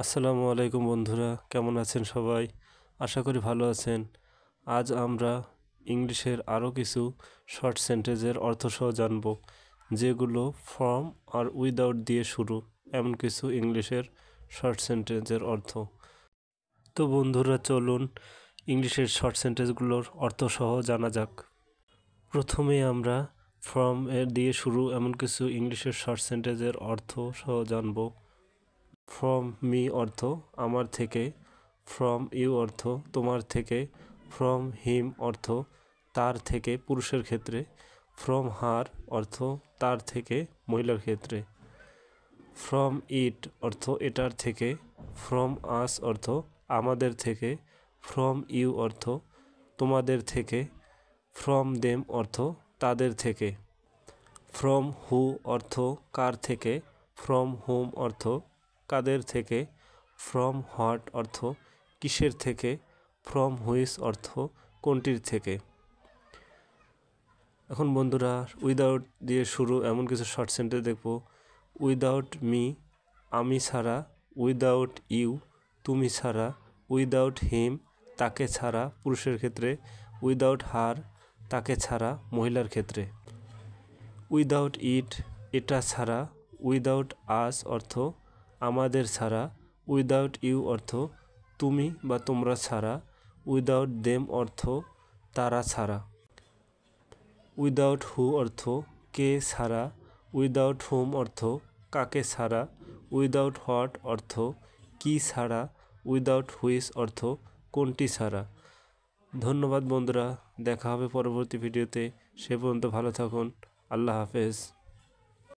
আসসালামু আলাইকুম বন্ধুরা, কেমন আছেন সবাই? আশা করি ভালো আছেন। আজ আমরা ইংলিশের আরও কিছু শর্ট সেন্টেন্সের অর্থসহ জানব, যেগুলো ফ্রম আর উইদাউট দিয়ে শুরু, এমন কিছু ইংলিশের শর্ট সেন্টেন্সের অর্থ। তো বন্ধুরা, চলুন ইংলিশের শর্ট সেন্টেন্সগুলোর অর্থসহ জানা যাক। প্রথমে আমরা ফ্রম এর দিয়ে শুরু এমন কিছু ইংলিশের শর্ট সেন্টেন্সের অর্থসহ জানব। ফ্রম মি অর্থ আমার থেকে, ফ্রম ইউ অর্থ তোমার থেকে, ফ্রম হিম অর্থ তার থেকে পুরুষের ক্ষেত্রে, ফ্রম হার অর্থ তার থেকে মহিলার ক্ষেত্রে, ফ্রম ইট অর্থ এটার থেকে, ফ্রম আস অর্থ আমাদের থেকে, ফ্রম ইউ অর্থ তোমাদের থেকে, ফ্রম দেম অর্থ তাদের থেকে, ফ্রম হু অর্থ কার থেকে, ফ্রম হোম অর্থ কাদের থেকে, ফ্রম হোয়াট অর্থ কিসের থেকে, ফ্রম হুইচ অর্থ কোনটির থেকে। এখন বন্ধুরা, উইদাউট দিয়ে শুরু এমন কিছু শর্ট সেন্টেন্স দেখব। উইদাউট মি আমি ছাড়া, উইদাউট ইউ তুমি ছাড়া, উইদাউট হিম তাকে ছাড়া পুরুষের ক্ষেত্রে, উইদাউট হার তাকে ছাড়া মহিলার ক্ষেত্রে, উইদাউট ইট এটা ছাড়া, উইদাউট আস অর্থ আমাদের ছাড়া, উইদাউট ইউ অর্থ তুমি বা তোমরা ছাড়া, উইদাউট দেম অর্থ তারা ছাড়া, উইদাউট হু অর্থ কে ছাড়া, উইদাউট হোম অর্থ কাকে ছাড়া, উইদাউট হোয়াট অর্থ কি ছাড়া, উইদাউট হুইচ অর্থ কোনটি ছাড়া। ধন্যবাদ বন্ধুরা, দেখা হবে পরবর্তী ভিডিওতে। সে পর্যন্ত ভালো থাকুন। আল্লাহ হাফেজ।